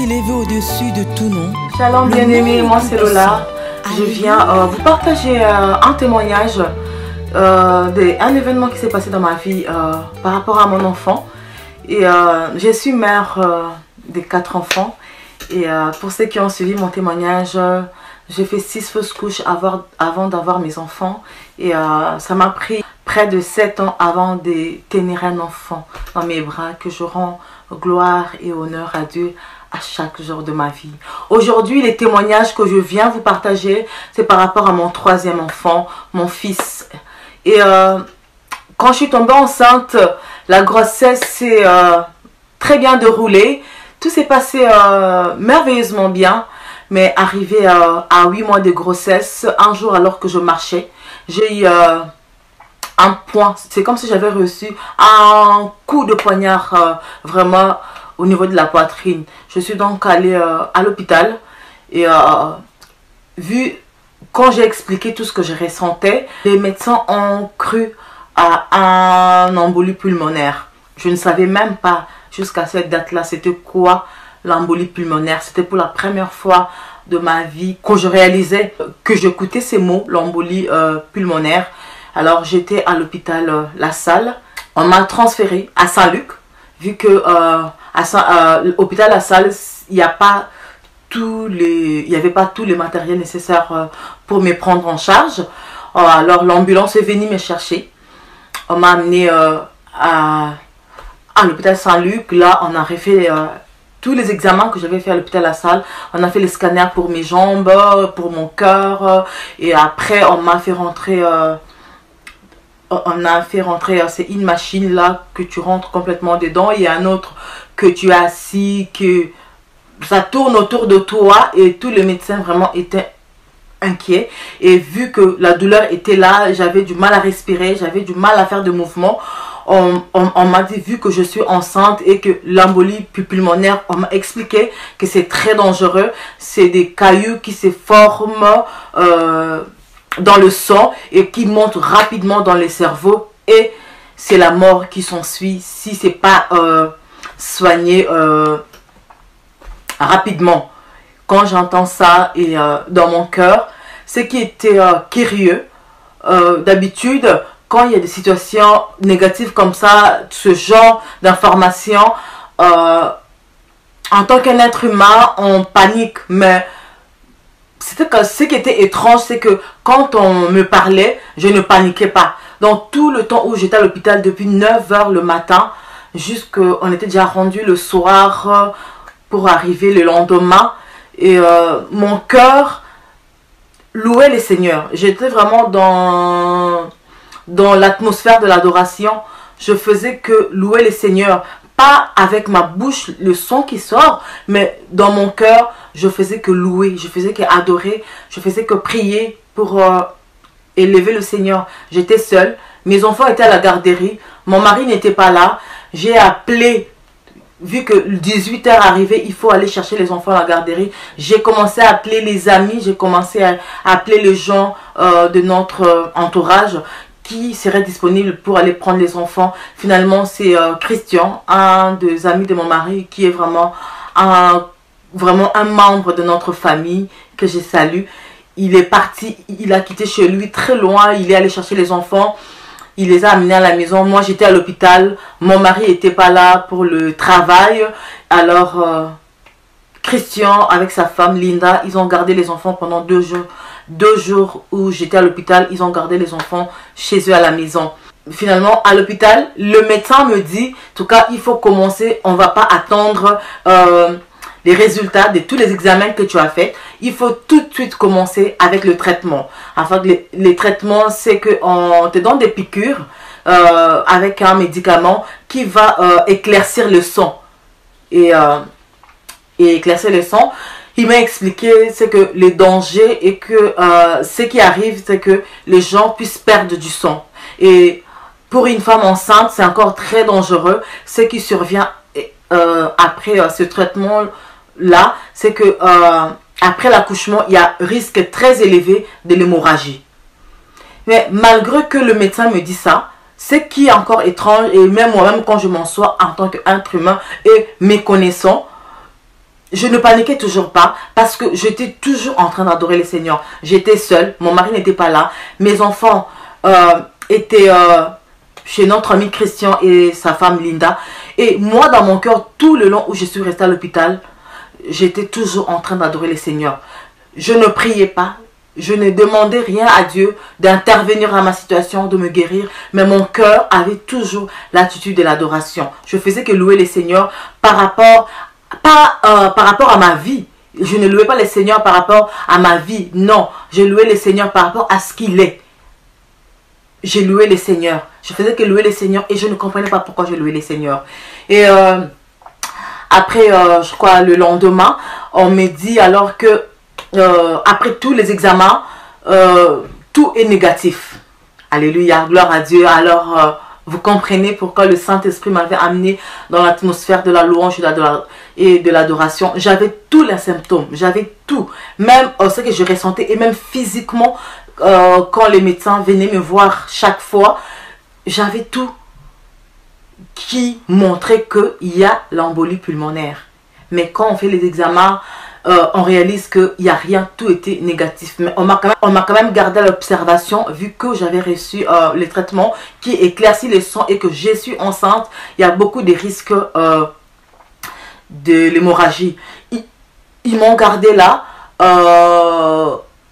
élevé au-dessus de tout nom. Shalom bien-aimés, moi c'est Lola. Je viens vous partager un témoignage d'un événement qui s'est passé dans ma vie par rapport à mon enfant. Et je suis mère de 4 enfants. Et pour ceux qui ont suivi mon témoignage, j'ai fait 6 fausses couches avant d'avoir mes enfants. Et ça m'a pris près de 7 ans avant de tenir un enfant dans mes bras, que je rends gloire et honneur à Dieu à chaque jour de ma vie. Aujourd'hui, les témoignages que je viens vous partager, c'est par rapport à mon 3e enfant, mon fils. Et quand je suis tombée enceinte, la grossesse s'est très bien déroulée. Tout s'est passé merveilleusement bien. Mais arrivé à 8 mois de grossesse, un jour alors que je marchais, j'ai eu un point. C'est comme si j'avais reçu un coup de poignard vraiment au niveau de la poitrine. Je suis donc allée à l'hôpital et vu quand j'ai expliqué tout ce que je ressentais, les médecins ont cru à un embolie pulmonaire. Je ne savais même pas jusqu'à cette date-là c'était quoi l'embolie pulmonaire. C'était pour la première fois de ma vie que je réalisais, que j'écoutais ces mots, l'embolie pulmonaire. Alors j'étais à l'hôpital La Salle. On m'a transféré à Saint-Luc, vu que l'hôpital La Salle, il n'y avait pas tous les matériels nécessaires pour me prendre en charge. Alors l'ambulance est venue me chercher. On m'a amené à l'hôpital Saint-Luc. Là, on a refait tous les examens que j'avais fait à l'hôpital La Salle. On a fait les scanners pour mes jambes, pour mon cœur. Et après, on m'a fait rentrer... c'est une machine là que tu rentres complètement dedans. Il y a un autre que tu as assis, que ça tourne autour de toi. Et tous les médecins vraiment étaient inquiets. Et vu que la douleur était là, j'avais du mal à respirer, j'avais du mal à faire de mouvements. On m'a dit, vu que je suis enceinte et que l'embolie pulmonaire, on m'a expliqué que c'est très dangereux. C'est des cailloux qui se forment dans le sang et qui montent rapidement dans les cerveaux. Et c'est la mort qui s'ensuit si c'est pas soigné rapidement. Quand j'entends ça et dans mon cœur, ce qui était curieux, d'habitude, quand il y a des situations négatives comme ça, ce genre d'informations, en tant qu'un être humain, on panique. Mais ce qui était étrange, c'est que quand on me parlait, je ne paniquais pas. Donc tout le temps où j'étais à l'hôpital, depuis 9 h le matin, jusqu'on était déjà rendu le soir pour arriver le lendemain. Et mon cœur louait le Seigneur. J'étais vraiment dans l'atmosphère de l'adoration. Je faisais que louer le Seigneur, pas avec ma bouche le son qui sort, mais dans mon cœur je faisais que louer, je faisais que adorer, je faisais que prier pour élever le Seigneur. J'étais seule, mes enfants étaient à la garderie, mon mari n'était pas là. J'ai appelé, vu que 18 h arrivait, il faut aller chercher les enfants à la garderie. J'ai commencé à appeler les amis, j'ai commencé à appeler les gens de notre entourage qui serait disponible pour aller prendre les enfants. Finalement, c'est Christian, un des amis de mon mari, qui est vraiment un membre de notre famille, que je salue. Il est parti, il a quitté chez lui très loin, il est allé chercher les enfants, il les a amenés à la maison. Moi, j'étais à l'hôpital, mon mari n'était pas là pour le travail. Alors, Christian, avec sa femme Linda, ils ont gardé les enfants pendant 2 jours. 2 jours où j'étais à l'hôpital, ils ont gardé les enfants chez eux à la maison. Finalement, à l'hôpital, le médecin me dit, en tout cas, il faut commencer, on ne va pas attendre les résultats de tous les examens que tu as fait. Il faut tout de suite commencer avec le traitement. Enfin, les traitements, c'est qu'on te donne des piqûres avec un médicament qui va éclaircir le sang. Et éclaircir le sang, il m'a expliqué c'est que les dangers et que ce qui arrive, c'est que les gens puissent perdre du sang. Et pour une femme enceinte, c'est encore très dangereux. Ce qui survient après ce traitement-là, c'est que après l'accouchement, il y a un risque très élevé de l'hémorragie. Mais malgré que le médecin me dit ça, ce qui est encore étrange, et même moi-même quand je m'en sois en tant qu'être humain et méconnaissant, je ne paniquais toujours pas parce que j'étais toujours en train d'adorer le Seigneur. J'étais seule, mon mari n'était pas là, mes enfants étaient chez notre ami Christian et sa femme Linda. Et moi, dans mon cœur, tout le long où je suis restée à l'hôpital, j'étais toujours en train d'adorer le Seigneur. Je ne priais pas, je ne demandais rien à Dieu d'intervenir dans ma situation, de me guérir, mais mon cœur avait toujours l'attitude de l'adoration. Je faisais que louer le Seigneur par rapport à ma vie. Je ne louais pas le Seigneur par rapport à ma vie. Non, je louais le Seigneur par rapport à ce qu'il est. J'ai loué le Seigneur. Je faisais que louer le Seigneur et je ne comprenais pas pourquoi je louais le Seigneur. Et après, je crois, le lendemain, on me dit alors que après tous les examens, tout est négatif. Alléluia, gloire à Dieu. Alors, vous comprenez pourquoi le Saint-Esprit m'avait amené dans l'atmosphère de la louange et de l'adoration. J'avais tous les symptômes, j'avais tout. Même ce que je ressentais et même physiquement, quand les médecins venaient me voir chaque fois, j'avais tout qui montrait qu'il y a l'embolie pulmonaire. Mais quand on fait les examens, on réalise qu'il n'y a rien, tout était négatif. Mais on m'a quand même gardé à l'observation vu que j'avais reçu les traitements qui éclaircissent le sang et que je suis enceinte. Il y a beaucoup de risques de l'hémorragie. Ils m'ont gardé là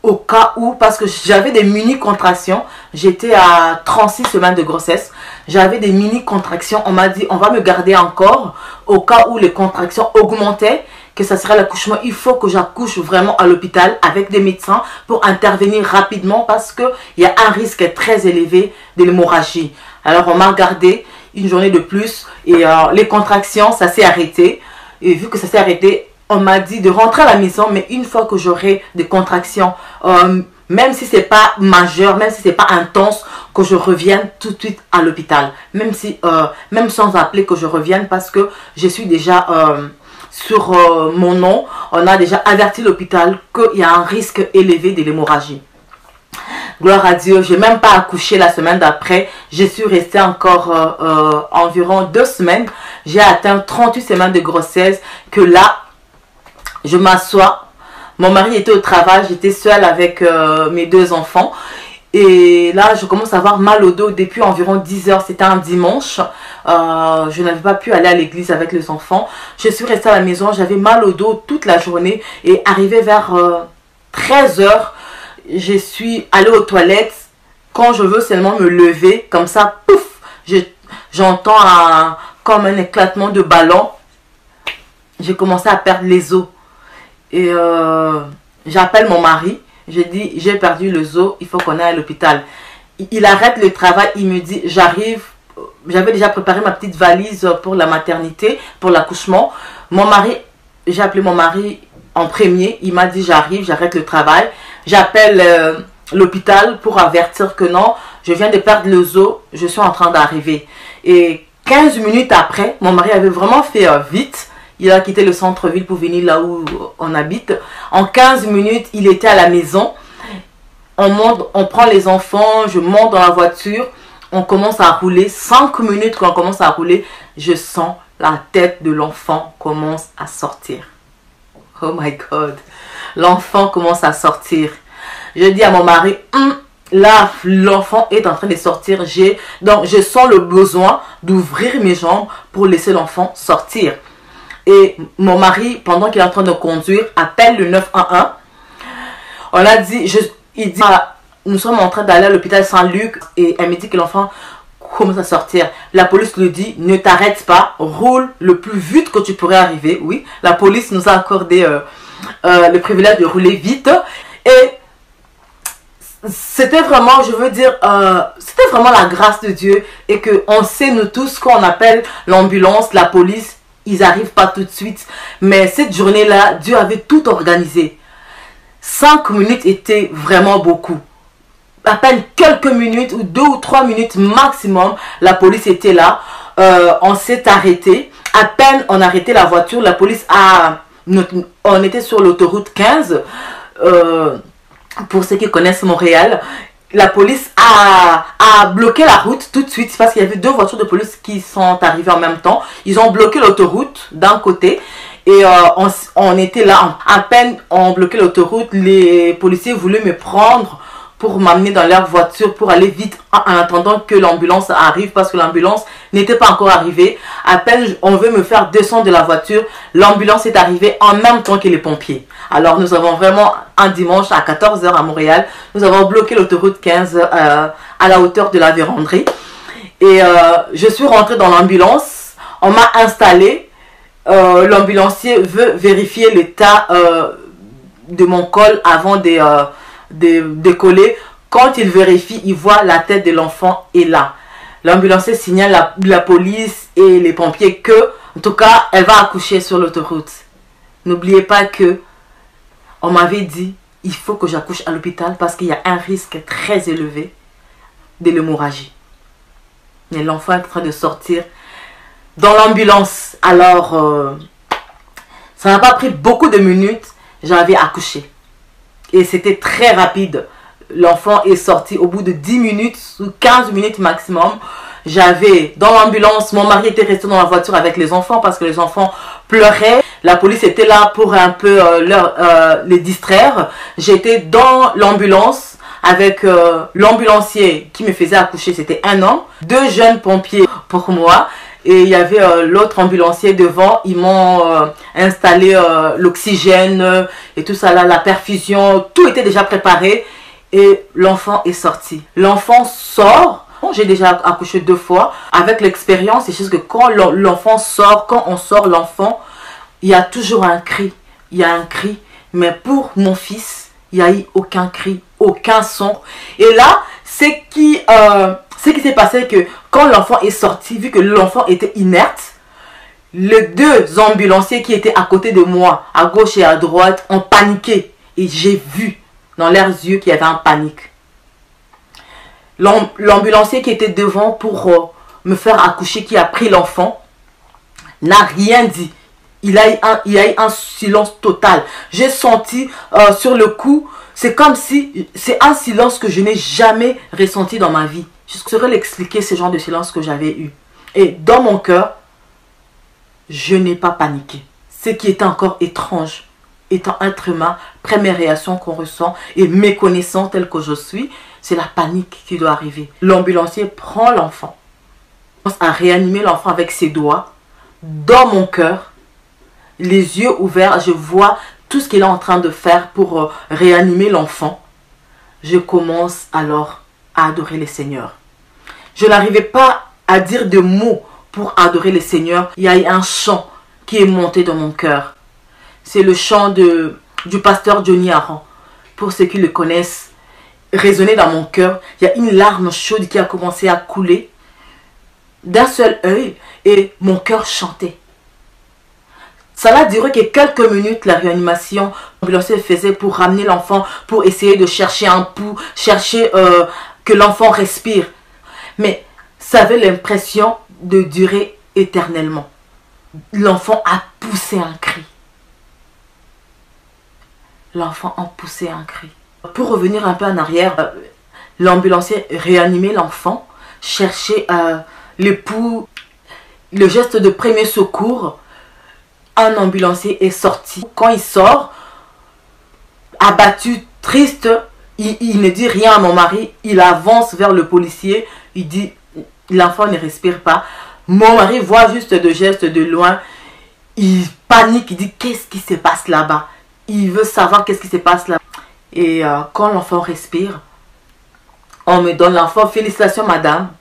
au cas où, parce que j'avais des mini-contractions. J'étais à 36 semaines de grossesse. J'avais des mini-contractions. On m'a dit, on va me garder encore au cas où les contractions augmentaient, que ça serait l'accouchement. Il faut que j'accouche vraiment à l'hôpital avec des médecins pour intervenir rapidement parce qu'il y a un risque très élevé de l'hémorragie. Alors, on m'a gardé une journée de plus et les contractions, ça s'est arrêté. Et vu que ça s'est arrêté, on m'a dit de rentrer à la maison, mais une fois que j'aurai des contractions, même si c'est pas majeur, même si c'est pas intense, que je revienne tout de suite à l'hôpital. Même sans appeler que je revienne parce que je suis déjà sur mon nom. On a déjà averti l'hôpital qu'il y a un risque élevé de l'hémorragie. Gloire à Dieu, je n'ai même pas accouché la semaine d'après. Je suis restée encore environ 2 semaines. J'ai atteint 38 semaines de grossesse que là, je m'assois. Mon mari était au travail, j'étais seule avec mes 2 enfants. Et là, je commence à avoir mal au dos depuis environ 10 heures. C'était un dimanche. Je n'avais pas pu aller à l'église avec les enfants. Je suis restée à la maison. J'avais mal au dos toute la journée. Et arrivé vers 13 heures, je suis allée aux toilettes. Quand je veux seulement me lever, comme ça, pouf, j'entends comme un éclatement de ballon. J'ai commencé à perdre les os. Et j'appelle mon mari. Je dis, j'ai perdu les os, il faut qu'on aille à l'hôpital. Il arrête le travail, il me dit, j'arrive. J'avais déjà préparé ma petite valise pour la maternité, pour l'accouchement. J'ai appelé mon mari en premier. Il m'a dit, j'arrive, j'arrête le travail. J'appelle l'hôpital pour avertir que non, je viens de perdre les os, je suis en train d'arriver. Et 15 minutes après, mon mari avait vraiment fait vite. Il a quitté le centre-ville pour venir là où on habite. En 15 minutes, il était à la maison. On prend les enfants, je monte dans la voiture. On commence à rouler. 5 minutes qu'on commence à rouler, je sens la tête de l'enfant commence à sortir. Oh my God. L'enfant commence à sortir. Je dis à mon mari, là, l'enfant est en train de sortir. Donc, je sens le besoin d'ouvrir mes jambes pour laisser l'enfant sortir. Et mon mari, pendant qu'il est en train de conduire, appelle le 911. On a dit, il dit, nous sommes en train d'aller à l'hôpital Saint-Luc et elle me dit que l'enfant commence à sortir. La police lui dit, ne t'arrête pas, roule le plus vite que tu pourrais arriver. Oui, la police nous a accordé le privilège de rouler vite. Et c'était vraiment, je veux dire, c'était vraiment la grâce de Dieu. Et qu'on sait, nous tous, qu'on appelle l'ambulance, la police, ils n'arrivent pas tout de suite. Mais cette journée-là, Dieu avait tout organisé. 5 minutes était vraiment beaucoup. À peine quelques minutes ou 2 ou 3 minutes maximum, la police était là. On s'est arrêté. À peine on a arrêté la voiture, la police on était sur l'autoroute 15. Pour ceux qui connaissent Montréal, la police a bloqué la route tout de suite parce qu'il y avait 2 voitures de police qui sont arrivées en même temps. Ils ont bloqué l'autoroute d'un côté Et on était là, à peine on bloquait l'autoroute, les policiers voulaient me prendre pour m'amener dans leur voiture pour aller vite en attendant que l'ambulance arrive parce que l'ambulance n'était pas encore arrivée. À peine on veut me faire descendre de la voiture, l'ambulance est arrivée en même temps que les pompiers. Alors nous avons vraiment un dimanche à 14 h à Montréal, nous avons bloqué l'autoroute 15 à la hauteur de la Vérandrie. Et je suis rentrée dans l'ambulance, on m'a installée, l'ambulancier veut vérifier l'état de mon col avant de décoller. Quand il vérifie, il voit la tête de l'enfant est là. L'ambulancier signale la police et les pompiers que, en tout cas, elle va accoucher sur l'autoroute. N'oubliez pas que on m'avait dit, il faut que j'accouche à l'hôpital parce qu'il y a un risque très élevé de l'hémorragie. Mais l'enfant est en train de sortir dans l'ambulance. Alors, ça n'a pas pris beaucoup de minutes, j'avais accouché. Et c'était très rapide. L'enfant est sorti au bout de 10 minutes ou 15 minutes maximum. J'avais dans l'ambulance, mon mari était resté dans la voiture avec les enfants parce que les enfants pleuraient. La police était là pour un peu les distraire. J'étais dans l'ambulance avec l'ambulancier qui me faisait accoucher, c'était un homme. 2 jeunes pompiers pour moi. Et il y avait l'autre ambulancier devant, ils m'ont installé l'oxygène et tout ça là, la perfusion, tout était déjà préparé et l'enfant est sorti. L'enfant sort, j'ai déjà accouché 2 fois, avec l'expérience, c'est juste que quand l'enfant sort, quand on sort l'enfant, il y a toujours un cri, il y a un cri, mais pour mon fils, il n'y a eu aucun cri, aucun son. Et là, ce qui s'est passé, que quand l'enfant est sorti, vu que l'enfant était inerte, les 2 ambulanciers qui étaient à côté de moi, à gauche et à droite, ont paniqué. Et j'ai vu dans leurs yeux qu'il y avait un panique. L'ambulancier qui était devant pour me faire accoucher, qui a pris l'enfant, n'a rien dit. Il y a eu un silence total. J'ai senti sur le coup, c'est comme si, c'est un silence que je n'ai jamais ressenti dans ma vie. Je saurais l'expliquer, ce genre de silence que j'avais eu. Et dans mon cœur, je n'ai pas paniqué. Ce qui était encore étrange, étant un être humain, première réaction qu'on ressent, et méconnaissant tel que je suis, c'est la panique qui doit arriver. L'ambulancier prend l'enfant, commence à réanimer l'enfant avec ses doigts. Dans mon cœur, les yeux ouverts, je vois tout ce qu'il est en train de faire pour réanimer l'enfant. Je commence alors à adorer le Seigneur. Je n'arrivais pas à dire de mots pour adorer le Seigneur. Il y a eu un chant qui est monté dans mon cœur. C'est le chant du pasteur Johnny Aran. Pour ceux qui le connaissent, résonner dans mon cœur. Il y a une larme chaude qui a commencé à couler d'un seul œil et mon cœur chantait. Ça n'a duré que quelques minutes, la réanimation. L'ambulancier faisait pour ramener l'enfant, pour essayer de chercher un pouls, chercher que l'enfant respire. Mais ça avait l'impression de durer éternellement. L'enfant a poussé un cri. L'enfant a poussé un cri. Pour revenir un peu en arrière, l'ambulancier réanimait l'enfant, cherchait le pouls, le geste de premier secours. Un ambulancier est sorti. Quand il sort, abattu, triste, il ne dit rien à mon mari. Il avance vers le policier. Il dit, l'enfant ne respire pas. Mon mari voit juste de gestes de loin. Il panique, il dit, qu'est-ce qui se passe là-bas? Il veut savoir qu'est-ce qui se passe là. Et quand l'enfant respire, on me donne l'enfant. Félicitations madame.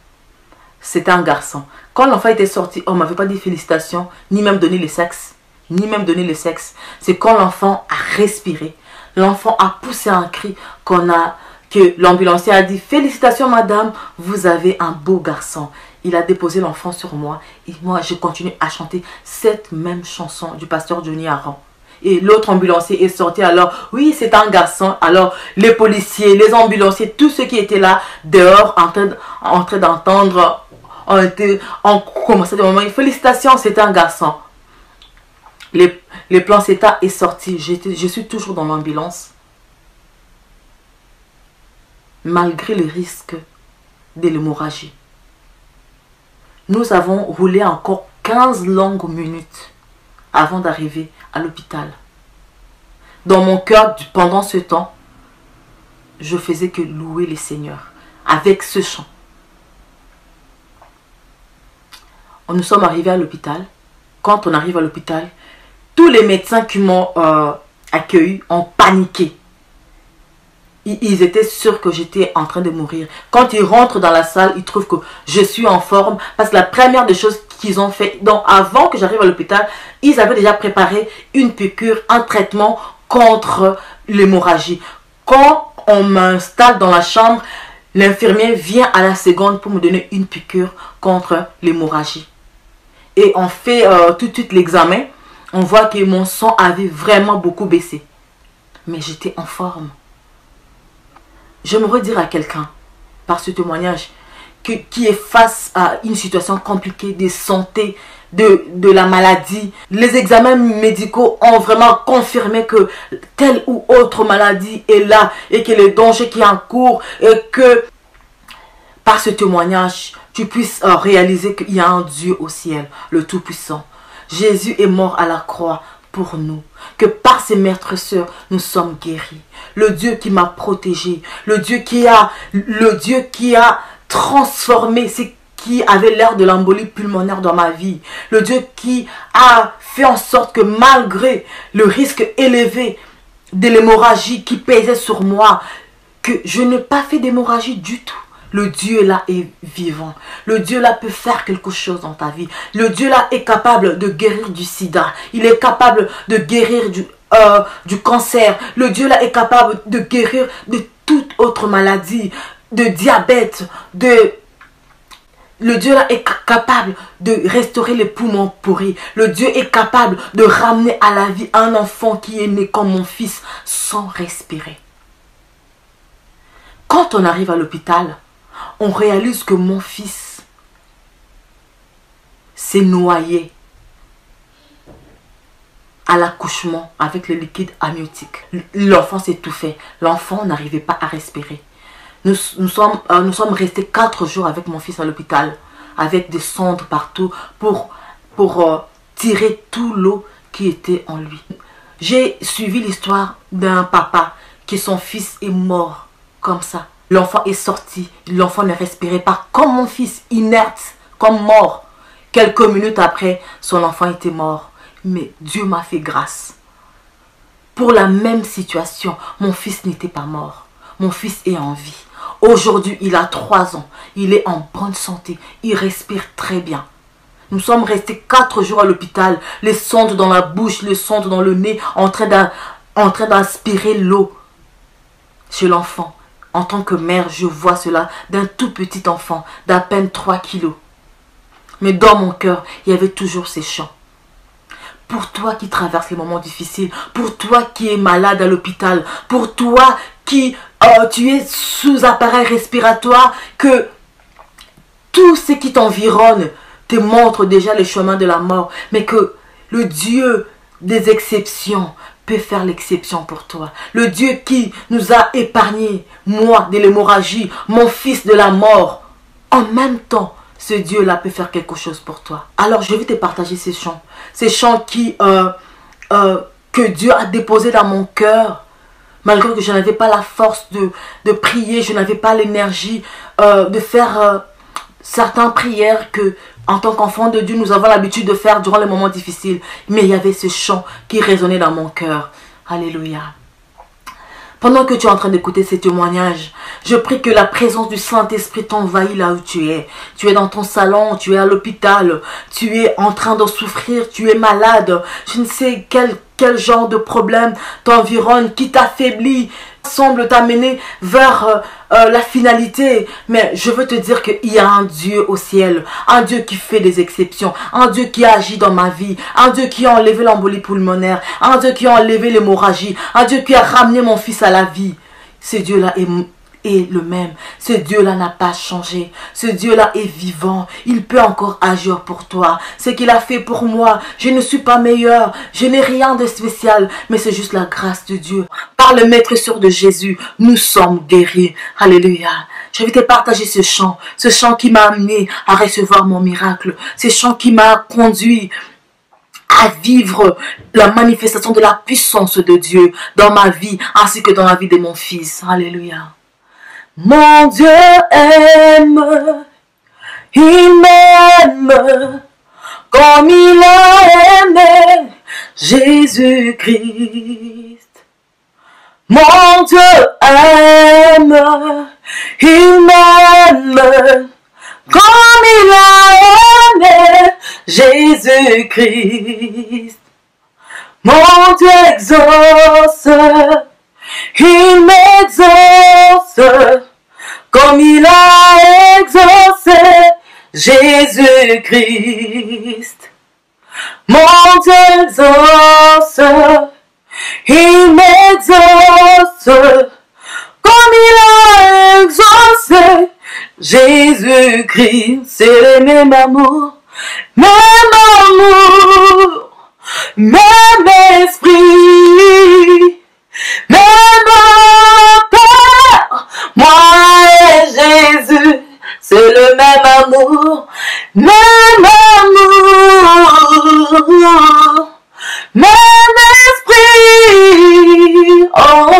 C'était un garçon. Quand l'enfant était sorti, on ne m'avait pas dit félicitations, ni même donné le sexe. Ni même donné le sexe. C'est quand l'enfant a respiré. L'enfant a poussé un cri que l'ambulancier a dit, félicitations madame, vous avez un beau garçon. Il a déposé l'enfant sur moi. Et moi, je continue à chanter cette même chanson du pasteur Johnny Aran. Et l'autre ambulancier est sorti alors, oui, c'est un garçon. Alors, les policiers, les ambulanciers, tous ceux qui étaient là, dehors, en train d'entendre, ont commencé de moment, félicitations, c'est un garçon. Les plans CETA est sorti. Je suis toujours dans l'ambulance. Malgré le risque de l'hémorragie. Nous avons roulé encore 15 longues minutes avant d'arriver à l'hôpital. Dans mon cœur, pendant ce temps, je faisais que louer les seigneurs avec ce chant. Nous sommes arrivés à l'hôpital. Quand on arrive à l'hôpital, tous les médecins qui m'ont accueilli ont paniqué. Ils étaient sûrs que j'étais en train de mourir. Quand ils rentrent dans la salle, ils trouvent que je suis en forme. Parce que la première des choses qu'ils ont fait, donc avant que j'arrive à l'hôpital, ils avaient déjà préparé une piqûre, un traitement contre l'hémorragie. Quand on m'installe dans la chambre, l'infirmier vient à la seconde pour me donner une piqûre contre l'hémorragie. Et on fait tout de suite l'examen. On voit que mon sang avait vraiment beaucoup baissé. Mais j'étais en forme. J'aimerais dire à quelqu'un, par ce témoignage, qui est face à une situation compliquée de santé, de la maladie. Les examens médicaux ont vraiment confirmé que telle ou autre maladie est là et que le danger qui est en cours et que par ce témoignage, tu puisses réaliser qu'il y a un Dieu au ciel, le Tout-Puissant. Jésus est mort à la croix pour nous. Que par ses maîtres sœurs, nous sommes guéris. Le Dieu qui m'a protégé, le Dieu qui a transformé ce qui avait l'air de l'embolie pulmonaire dans ma vie. Le Dieu qui a fait en sorte que malgré le risque élevé de l'hémorragie qui pesait sur moi, que je n'ai pas fait d'hémorragie du tout. Le Dieu là est vivant. Le Dieu là peut faire quelque chose dans ta vie. Le Dieu là est capable de guérir du sida. Il est capable de guérir du cancer. Le Dieu là est capable de guérir de toute autre maladie, de diabète, Le Dieu là est capable de restaurer les poumons pourris. Le Dieu est capable de ramener à la vie un enfant qui est né comme mon fils sans respirer. Quand on arrive à l'hôpital, on réalise que mon fils s'est noyé à l'accouchement avec le liquide amniotique. L'enfant s'étouffait. L'enfant n'arrivait pas à respirer. Nous sommes restés 4 jours avec mon fils à l'hôpital, avec des sondes partout pour tirer tout l'eau qui était en lui. J'ai suivi l'histoire d'un papa qui son fils est mort comme ça. L'enfant est sorti, l'enfant ne respirait pas comme mon fils, inerte, comme mort. Quelques minutes après, son enfant était mort. Mais Dieu m'a fait grâce. Pour la même situation, mon fils n'était pas mort. Mon fils est en vie. Aujourd'hui, il a 3 ans. Il est en bonne santé. Il respire très bien. Nous sommes restés 4 jours à l'hôpital. Les sondes dans la bouche, les sondes dans le nez, en train d'aspirer l'eau chez l'enfant. En tant que mère, je vois cela d'un tout petit enfant d'à peine 3 kilos. Mais dans mon cœur, il y avait toujours ces chants. Pour toi qui traverses les moments difficiles, pour toi qui es malade à l'hôpital, pour toi qui tu es sous appareil respiratoire, que tout ce qui t'environne te montre déjà le chemin de la mort, mais que le Dieu des exceptions peut faire l'exception pour toi. Le Dieu qui nous a épargné, moi de l'hémorragie, mon fils de la mort, en même temps, ce Dieu-là peut faire quelque chose pour toi. Alors je vais te partager ces chants que Dieu a déposés dans mon cœur. Malgré que je n'avais pas la force de prier, je n'avais pas l'énergie de faire certaines prières que, en tant qu'enfant de Dieu, nous avons l'habitude de faire durant les moments difficiles. Mais il y avait ce chant qui résonnait dans mon cœur. Alléluia. Pendant que tu es en train d'écouter ces témoignages, je prie que la présence du Saint-Esprit t'envahit là où tu es. Tu es dans ton salon, tu es à l'hôpital, tu es en train de souffrir, tu es malade. Je ne sais quel genre de problème t'environne, qui t'affaiblit, semble t'amener vers la finalité. Mais je veux te dire qu'il y a un Dieu au ciel, un Dieu qui fait des exceptions, un Dieu qui agit dans ma vie, un Dieu qui a enlevé l'embolie pulmonaire, un Dieu qui a enlevé l'hémorragie, un Dieu qui a ramené mon fils à la vie. Ce Dieu-là est le même. Ce Dieu-là n'a pas changé. Ce Dieu-là est vivant. Il peut encore agir pour toi. Ce qu'il a fait pour moi, je ne suis pas meilleur. Je n'ai rien de spécial. Mais c'est juste la grâce de Dieu. Par le maître sûr de Jésus, nous sommes guéris. Alléluia. Je vais te partager ce chant qui m'a amené à recevoir mon miracle. Ce chant qui m'a conduit à vivre la manifestation de la puissance de Dieu dans ma vie ainsi que dans la vie de mon fils. Alléluia. Mon Dieu aime, il m'aime comme il a aimé Jésus-Christ. Mon Dieu aime, il m'aime comme il a aimé Jésus-Christ. Mon Dieu exauce, il m'exauce comme il a exaucé Jésus-Christ. Mon Dieu exauce, il m'exauce comme il a exaucé Jésus-Christ. C'est le même amour, même esprit, même Père. Moi et Jésus, c'est le même amour, même esprit, oh,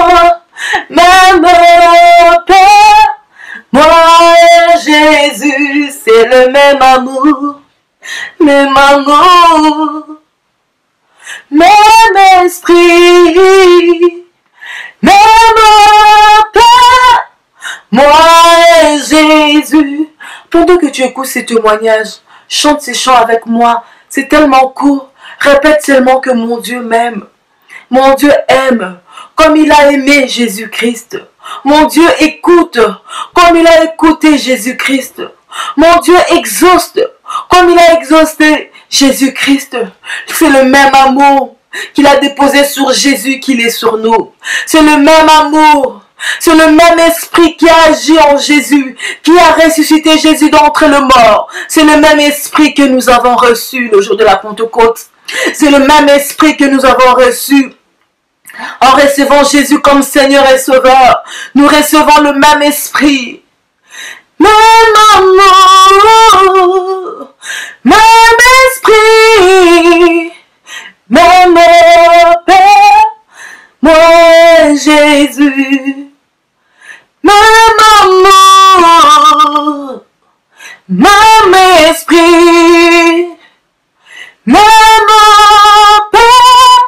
même Père. Moi et Jésus, c'est le même amour, même esprit, même Père. Moi et Jésus. Pendant que tu écoutes ces témoignages, chante ces chants avec moi. C'est tellement court. Répète seulement que mon Dieu m'aime. Mon Dieu aime comme il a aimé Jésus-Christ. Mon Dieu écoute comme il a écouté Jésus-Christ. Mon Dieu exauce comme il a exaucé Jésus-Christ. C'est le même amour qu'il a déposé sur Jésus qu'il est sur nous. C'est le même amour. C'est le même esprit qui a agi en Jésus, qui a ressuscité Jésus d'entre les morts. C'est le même esprit que nous avons reçu le jour de la Pentecôte. C'est le même esprit que nous avons reçu en recevant Jésus comme Seigneur et Sauveur. Nous recevons le même esprit. Même amour, même esprit, même Père, moi Jésus. Même amour, même esprit, même Père,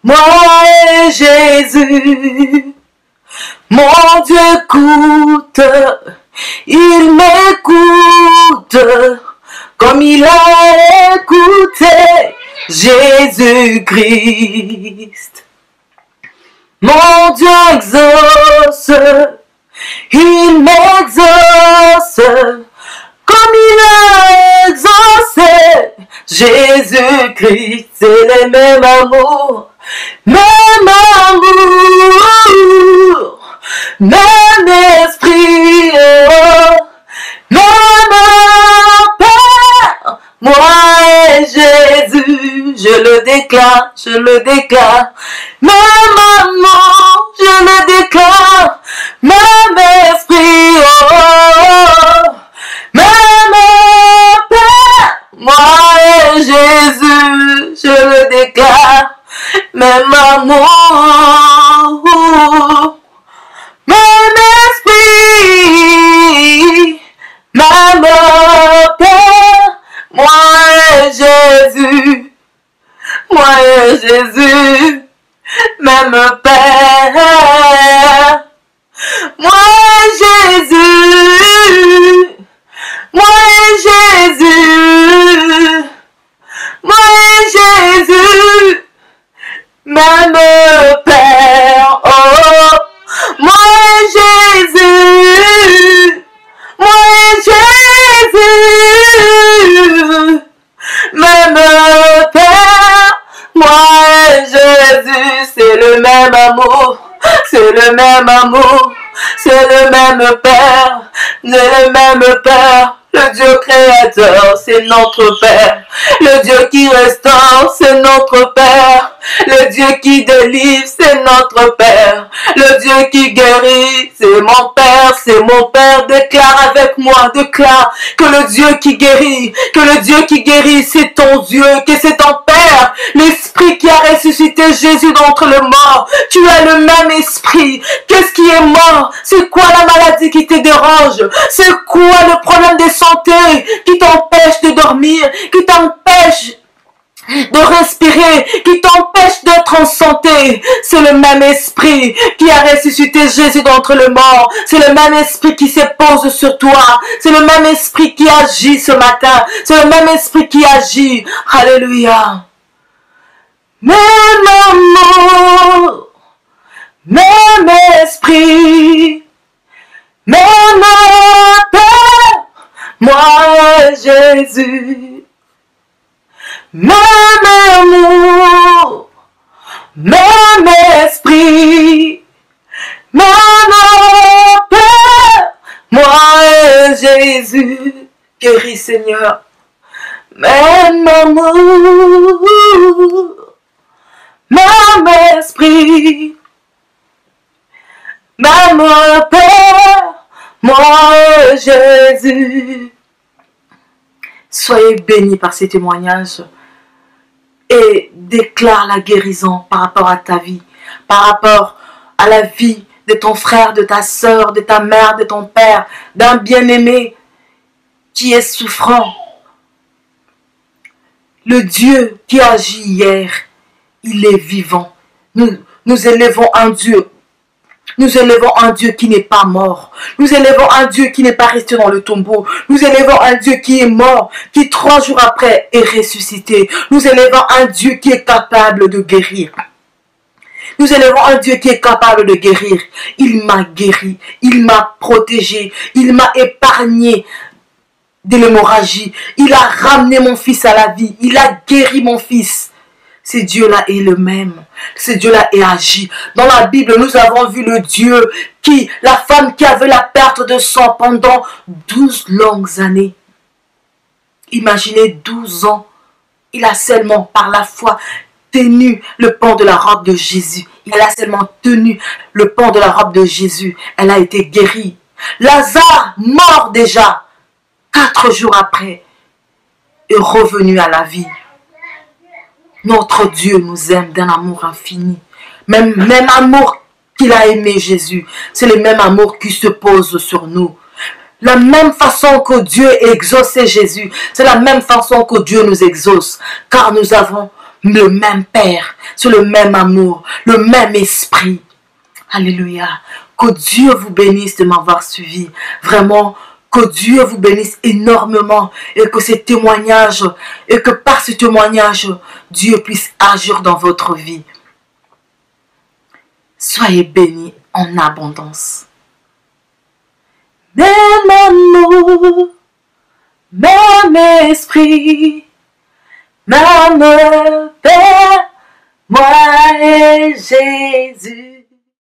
moi et Jésus. Mon Dieu écoute, il m'écoute comme il a écouté Jésus-Christ. Mon Dieu exauce, il m'exauce comme il a exaucé Jésus-Christ. C'est le même amour, même esprit, oh, même Père. Moi et Jésus, je le déclare, même amour, je le déclare, même esprit, oh, même Père. Moi et Jésus, je le déclare, même amour, même esprit, même Père. Moi et Jésus, même Père. Moi et Jésus, même Père. Oh, moi et Jésus, même Père. Moi et Jésus, c'est le même amour, c'est le même Père, le même Père. Le Dieu créateur, c'est notre Père. Le Dieu qui restaure, c'est notre Père. Le Dieu qui délivre, c'est notre Père. Le Dieu qui guérit, c'est mon Père, c'est mon Père. Déclare avec moi, déclare que le Dieu qui guérit, c'est ton Dieu, que c'est ton Père. L'Esprit qui a ressuscité Jésus d'entre les morts. Tu as le même esprit. Qu'est-ce qui est mort? C'est quoi la maladie qui te dérange? C'est quoi le problème de santé qui t'empêche de dormir, qui t'empêche de respirer, qui t'empêche d'être en santé? C'est le même esprit qui a ressuscité Jésus d'entre les morts. C'est le même esprit qui se pose sur toi. C'est le même esprit qui agit ce matin. C'est le même esprit qui agit. Alléluia. Même amour, même esprit, même Père, moi et Jésus. Même amour, même esprit, même Père, moi et Jésus. Guéris, Seigneur. Même amour, même esprit, même Père, moi et Jésus. Soyez bénis par ces témoignages et déclare la guérison par rapport à ta vie, par rapport à la vie de ton frère, de ta soeur, de ta mère, de ton père, d'un bien-aimé qui est souffrant. Le Dieu qui agit hier, il est vivant. Nous élevons un Dieu. Nous élevons un Dieu qui n'est pas mort. Nous élevons un Dieu qui n'est pas resté dans le tombeau. Nous élevons un Dieu qui est mort, qui 3 jours après est ressuscité. Nous élevons un Dieu qui est capable de guérir. Nous élevons un Dieu qui est capable de guérir. Il m'a guéri, il m'a protégé, il m'a épargné de l'hémorragie. Il a ramené mon fils à la vie. Il a guéri mon fils. Ce Dieu-là est le même. Ce Dieu-là est agi. Dans la Bible, nous avons vu le Dieu la femme qui avait la perte de sang pendant 12 longues années. Imaginez 12 ans. Il a seulement par la foi tenu le pan de la robe de Jésus. Il a seulement tenu le pan de la robe de Jésus. Elle a été guérie. Lazare, mort déjà, 4 jours après, est revenu à la vie. Notre Dieu nous aime d'un amour infini. Même amour qu'il a aimé Jésus. C'est le même amour qui se pose sur nous. La même façon que Dieu exauçait Jésus, c'est la même façon que Dieu nous exauce. Car nous avons le même Père, c'est le même amour, le même esprit. Alléluia. Que Dieu vous bénisse de m'avoir suivi. Vraiment, que Dieu vous bénisse énormément et que ces témoignages, et que par ce témoignage, Dieu puisse agir dans votre vie. Soyez bénis en abondance. Même amour, même esprit, même Père, moi et Jésus.